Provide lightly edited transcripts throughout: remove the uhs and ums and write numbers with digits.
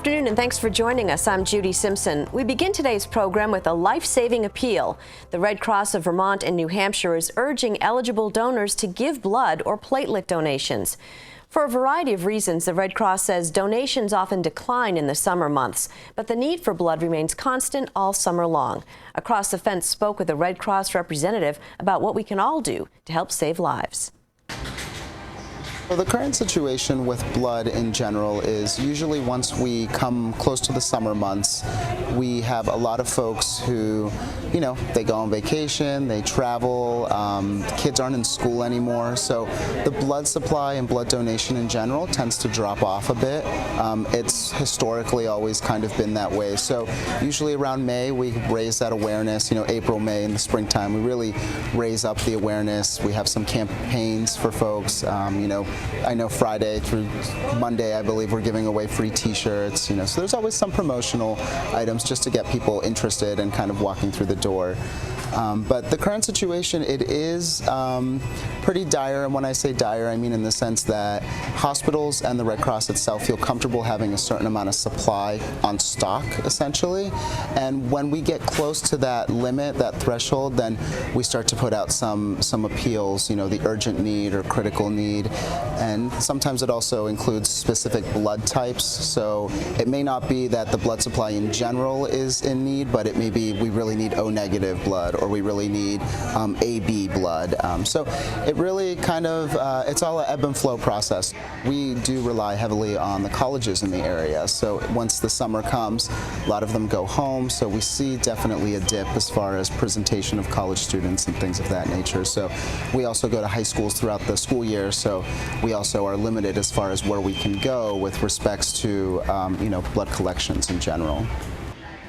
afternoon and thanks for joining us. I'm Judy Simpson. We begin today's program with a life-saving appeal. The Red Cross of Vermont and New Hampshire is urging eligible donors to give blood or platelet donations. For a variety of reasons, the Red Cross says donations often decline in the summer months, but the need for blood remains constant all summer long. Across the Fence spoke with a Red Cross representative about what we can all do to help save lives. So the current situation with blood in general is usually once we come close to the summer months, we have a lot of folks who, they go on vacation, they travel, kids aren't in school anymore, so the blood supply and blood donation in general tends to drop off a bit. It's historically always kind of been that way. So usually around May we raise that awareness, April, May in the springtime, we really raise up the awareness. We have some campaigns for folks, I know Friday through Monday, I believe we're giving away free t-shirts, so there's always some promotional items just to get people interested and kind of walking through the door. But the current situation, it is pretty dire, and when I say dire, I mean in the sense that hospitals and the Red Cross itself feel comfortable having a certain amount of supply on stock, essentially, and when we get close to that limit, that threshold, then we start to put out some appeals, the urgent need or critical need, and sometimes it also includes specific blood types, so it may not be that the blood supply in general is in need, but it may be we really need O-negative blood, or we really need AB blood. So it really kind of, it's all an ebb and flow process. We do rely heavily on the colleges in the area, so once the summer comes, a lot of them go home, so we see definitely a dip as far as presentation of college students and things of that nature. So we also go to high schools throughout the school year, so we also are limited as far as where we can go with respects to blood collections in general.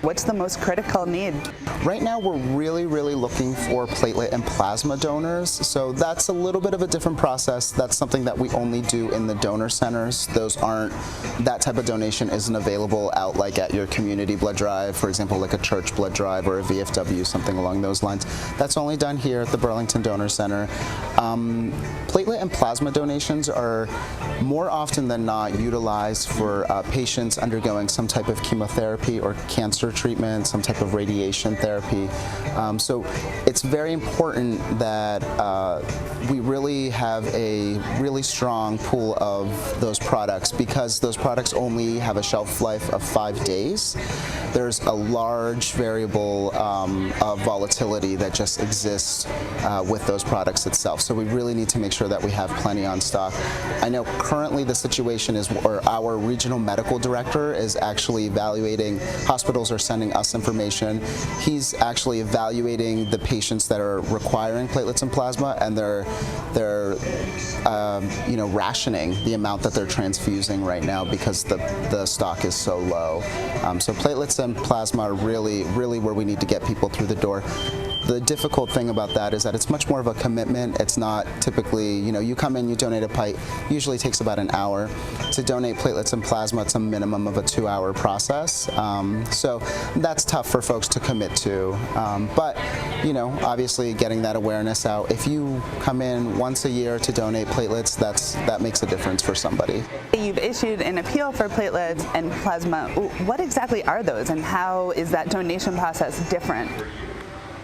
What's the most critical need? Right now we're really looking for platelet and plasma donors, so that's a little bit of a different process. That's something that we only do in the donor centers. That type of donation isn't available out like at your community blood drive, for example, like a church blood drive or a VFW, something along those lines. That's only done here at the Burlington Donor Center. Platelet and plasma donations are more often than not utilized for patients undergoing some type of chemotherapy or cancer treatment, some type of radiation therapy. So it's very important that we really have a really strong pool of those products, because those products only have a shelf life of 5 days. There's a large variable of volatility that just exists with those products itself. So we really need to make sure that we have plenty on stock. I know currently the situation is, or our regional medical director is actually evaluating, hospitals are sending us information. He's actually evaluating the patients that are requiring platelets and plasma, and they're rationing the amount that they're transfusing right now because the stock is so low. So platelets and plasma are really where we need to get people through the door. The difficult thing about that is that it's much more of a commitment. It's not typically, you come in, you donate a pint, usually takes about an hour. To donate platelets and plasma, it's a minimum of a 2-hour process. So that's tough for folks to commit to. But, obviously getting that awareness out. If you come in once a year to donate platelets, that makes a difference for somebody. You've issued an appeal for platelets and plasma. What exactly are those, and how is that donation process different?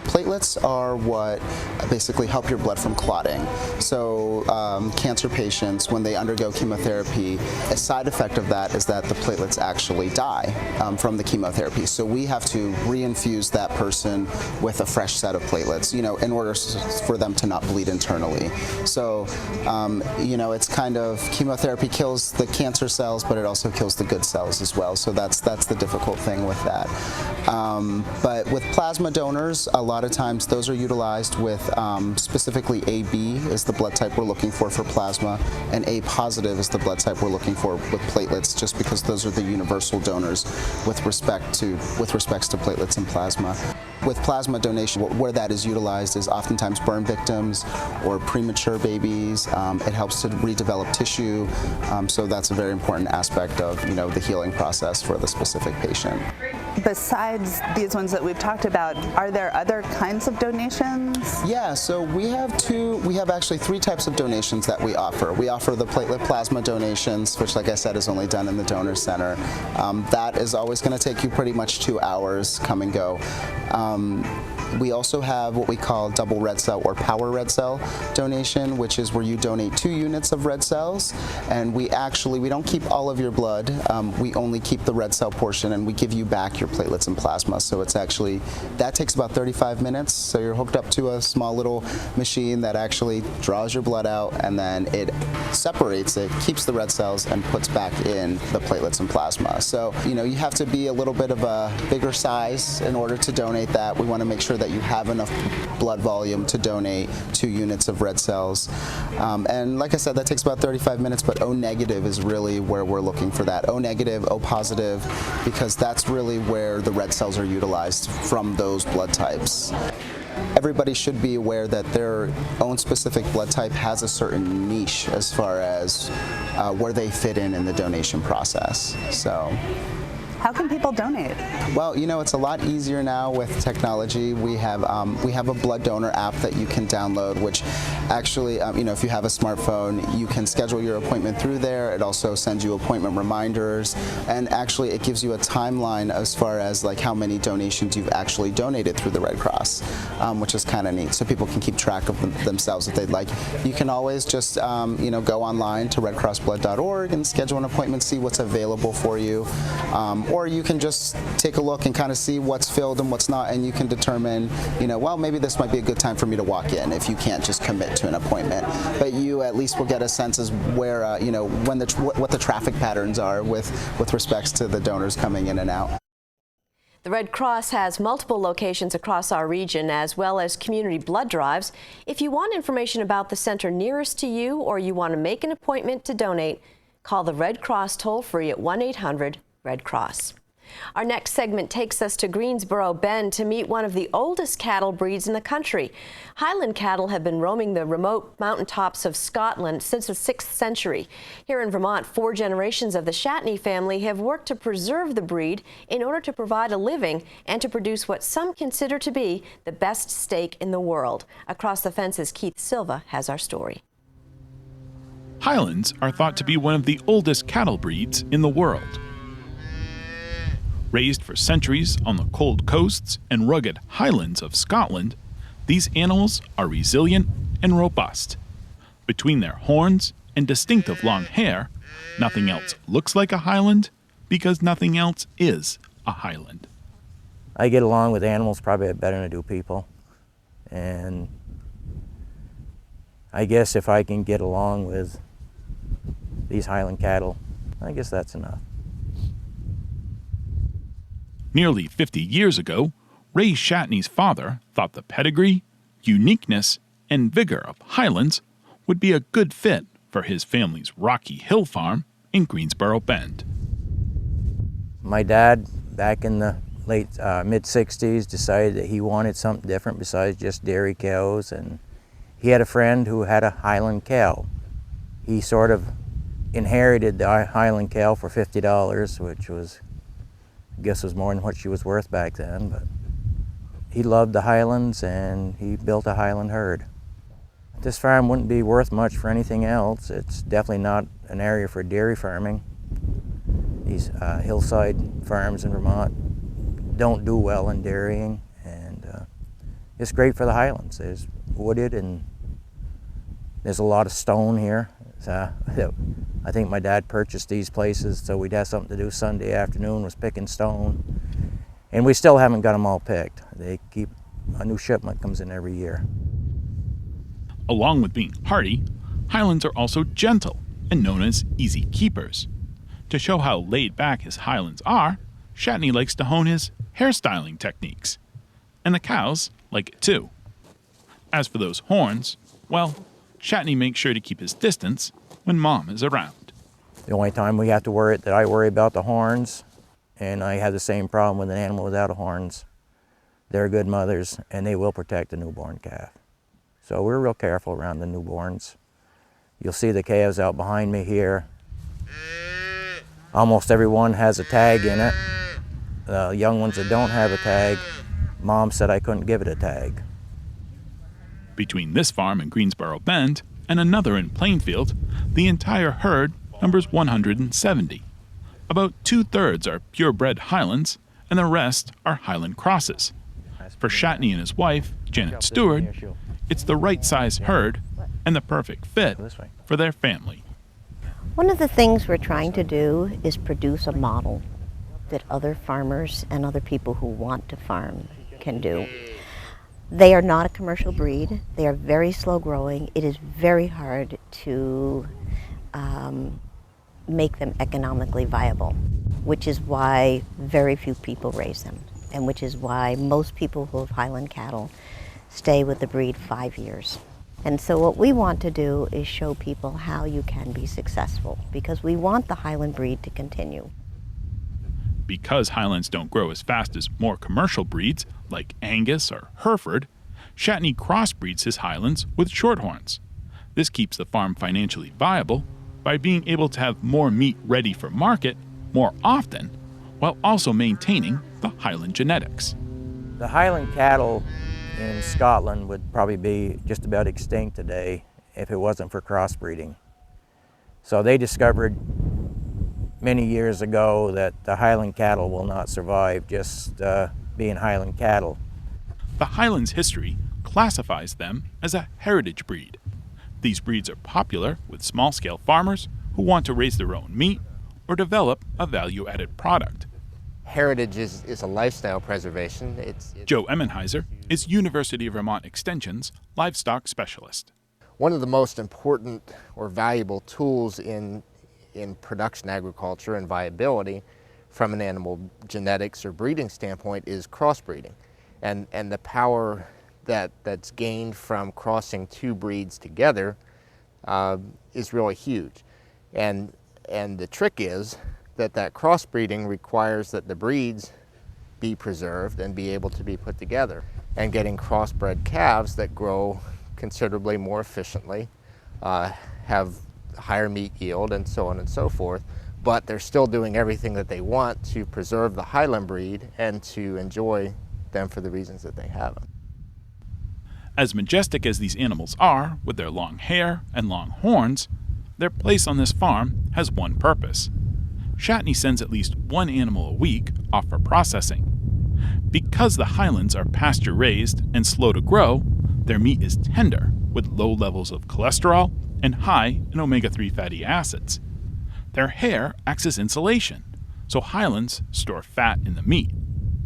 Platelets are what basically help your blood from clotting. So cancer patients, when they undergo chemotherapy, a side effect of that is that the platelets actually die from the chemotherapy. So we have to reinfuse that person with a fresh set of platelets, in order for them to not bleed internally. So, it's kind of, chemotherapy kills the cancer cells, but it also kills the good cells as well. So that's the difficult thing with that. But with plasma donors, a lot of times those are utilized with specifically AB is the blood type we're looking for plasma, and A positive is the blood type we're looking for with platelets, just because those are the universal donors with respects to platelets and plasma. With plasma donation, where that is utilized is oftentimes burn victims or premature babies. It helps to redevelop tissue, so that's a very important aspect of the healing process for the specific patient. Besides these ones that we've talked about, are there other kinds of donations? Yeah, so we have actually three types of donations that we offer. We offer the platelet plasma donations, which like I said is only done in the donor center. That is always going to take you pretty much 2 hours, come and go. We also have what we call double red cell or power red cell donation, which is where you donate 2 units of red cells, and we don't keep all of your blood, we only keep the red cell portion, and we give you back your platelets and plasma. So it's actually, that takes about 35 minutes, so you're hooked up to a small little machine that actually draws your blood out, and then it separates it, keeps the red cells, and puts back in the platelets and plasma. So, you have to be a little bit of a bigger size in order to donate that. We want to make sure that you have enough blood volume to donate 2 units of red cells. And like I said, that takes about 35 minutes, but O negative is really where we're looking for that. O negative, O positive, because that's really where the red cells are utilized from those blood types. Everybody should be aware that their own specific blood type has a certain niche as far as where they fit in the donation process. So. How can people donate? Well, it's a lot easier now with technology. We have a blood donor app that you can download, which actually, if you have a smartphone, you can schedule your appointment through there. It also sends you appointment reminders, and actually it gives you a timeline as far as like how many donations you've actually donated through the Red Cross, which is kind of neat, so people can keep track of themselves if they'd like. You can always just go online to redcrossblood.org and schedule an appointment, see what's available for you. Or you can just take a look and kind of see what's filled and what's not, and you can determine, well, maybe this might be a good time for me to walk in if you can't just commit to an appointment. But you at least will get a sense as where, what the traffic patterns are with respects to the donors coming in and out. The Red Cross has multiple locations across our region, as well as community blood drives. If you want information about the center nearest to you, or you want to make an appointment to donate, call the Red Cross toll-free at 1-800-RED CROSS. Our next segment takes us to Greensboro Bend to meet one of the oldest cattle breeds in the country. Highland cattle have been roaming the remote mountaintops of Scotland since the 6th century. Here in Vermont, 4 generations of the Shatney family have worked to preserve the breed in order to provide a living and to produce what some consider to be the best steak in the world. Across the Fence's Keith Silva has our story. Highlands are thought to be one of the oldest cattle breeds in the world. Raised for centuries on the cold coasts and rugged highlands of Scotland, these animals are resilient and robust. Between their horns and distinctive long hair, nothing else looks like a Highland because nothing else is a Highland. I get along with animals probably better than I do people. And I guess if I can get along with these Highland cattle, I guess that's enough. Nearly 50 years ago, Ray Shatney's father thought the pedigree, uniqueness, and vigor of Highlands would be a good fit for his family's Rocky Hill farm in Greensboro Bend. My dad, back in the late mid-60s, decided that he wanted something different besides just dairy cows, and he had a friend who had a Highland cow. He sort of inherited the Highland cow for $50, which was, I guess, was more than what she was worth back then, but he loved the Highlands and he built a Highland herd. This farm wouldn't be worth much for anything else. It's definitely not an area for dairy farming. These hillside farms in Vermont don't do well in dairying, and it's great for the Highlands. There's wooded and there's a lot of stone here. I think my dad purchased these places so we'd have something to do Sunday afternoon, was picking stone. And we still haven't got them all picked. A new shipment comes in every year. Along with being hardy, Highlands are also gentle and known as easy keepers. To show how laid back his Highlands are, Shatney likes to hone his hairstyling techniques. And the cows like it too. As for those horns, well, Shatney makes sure to keep his distance when Mom is around. The only time we have to worry that I worry about the horns, and I have the same problem with an animal without horns. They're good mothers, and they will protect the newborn calf. So we're real careful around the newborns. You'll see the calves out behind me here. Almost every one has a tag in it. The young ones that don't have a tag, Mom said I couldn't give it a tag. Between this farm in Greensboro Bend and another in Plainfield, the entire herd numbers 170. About 2/3 are purebred Highlands, and the rest are Highland crosses. For Shatney and his wife, Janet Stewart, it's the right size herd and the perfect fit for their family. One of the things we're trying to do is produce a model that other farmers and other people who want to farm can do. They are not a commercial breed. They are very slow growing. It is very hard to make them economically viable, which is why very few people raise them, and which is why most people who have Highland cattle stay with the breed 5 years. And so what we want to do is show people how you can be successful, because we want the Highland breed to continue. Because Highlands don't grow as fast as more commercial breeds like Angus or Hereford, Shatney crossbreeds his Highlands with Shorthorns. This keeps the farm financially viable by being able to have more meat ready for market more often, while also maintaining the Highland genetics. The Highland cattle in Scotland would probably be just about extinct today if it wasn't for crossbreeding. So they discovered many years ago that the Highland cattle will not survive just being Highland cattle. The Highlands' history classifies them as a heritage breed. These breeds are popular with small-scale farmers who want to raise their own meat or develop a value-added product. Heritage is a lifestyle preservation. Joe Emmenheiser is University of Vermont Extension's livestock specialist. One of the most important or valuable tools in production agriculture and viability from an animal genetics or breeding standpoint is crossbreeding. And the power that's gained from crossing two breeds together is really huge. And the trick is that crossbreeding requires that the breeds be preserved and be able to be put together. And getting crossbred calves that grow considerably more efficiently, have higher meat yield, and so on and so forth, but they're still doing everything that they want to preserve the Highland breed and to enjoy them for the reasons that they have them. As majestic as these animals are, with their long hair and long horns, their place on this farm has one purpose. Shatney sends at least one animal a week off for processing. Because the Highlands are pasture-raised and slow to grow, their meat is tender, with low levels of cholesterol and high in omega-3 fatty acids. Their hair acts as insulation, so Highlands store fat in the meat,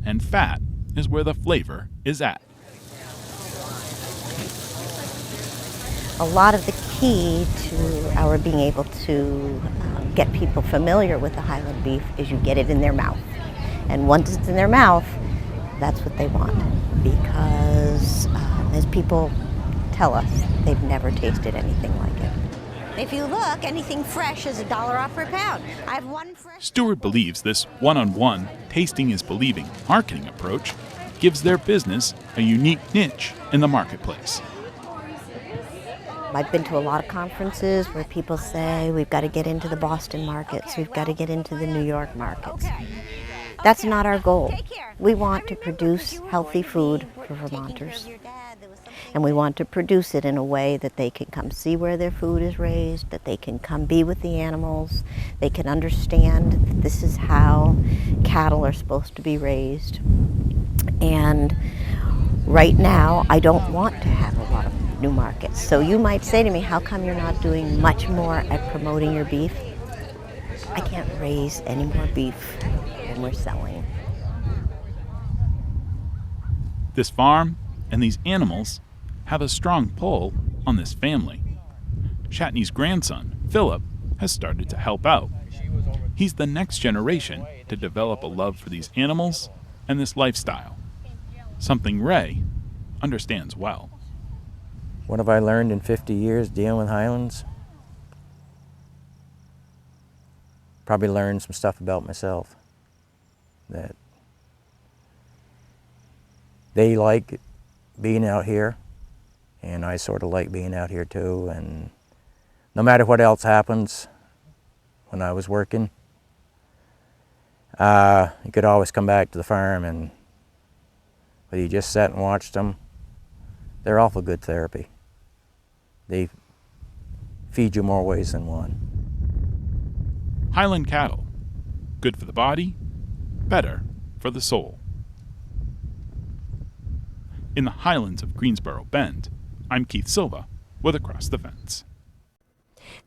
and fat is where the flavor is at. A lot of the key to our being able to get people familiar with the Highland beef is you get it in their mouth. And once it's in their mouth, that's what they want. Because as people tell us, they've never tasted anything like it. If you look, anything fresh is $1 off per pound. I have one fresh. Stewart believes this one-on-one, tasting is believing marketing approach gives their business a unique niche in the marketplace. I've been to a lot of conferences where people say, we've got to get into the Boston markets, we've got to get into the New York markets. That's not our goal. We want to produce healthy food for Vermonters. And we want to produce it in a way that they can come see where their food is raised, that they can come be with the animals, they can understand that this is how cattle are supposed to be raised. And right now, I don't want to have a lot of new markets. So you might say to me, how come you're not doing much more at promoting your beef? I can't raise any more beef than we're selling. This farm and these animals have a strong pull on this family. Shatney's grandson, Philip, has started to help out. He's the next generation to develop a love for these animals and this lifestyle, something Ray understands well. What have I learned in 50 years dealing with Highlands? Probably learned some stuff about myself. That they like being out here, and I sort of like being out here too. And no matter what else happens, when I was working, you could always come back to the farm and but you just sat and watched them. They're awful good therapy. They feed you more ways than one. Highland cattle. Good for the body, better for the soul. In the Highlands of Greensboro Bend, I'm Keith Silva with Across the Fence.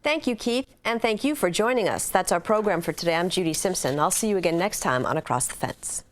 Thank you, Keith, and thank you for joining us. That's our program for today. I'm Judy Simpson. I'll see you again next time on Across the Fence.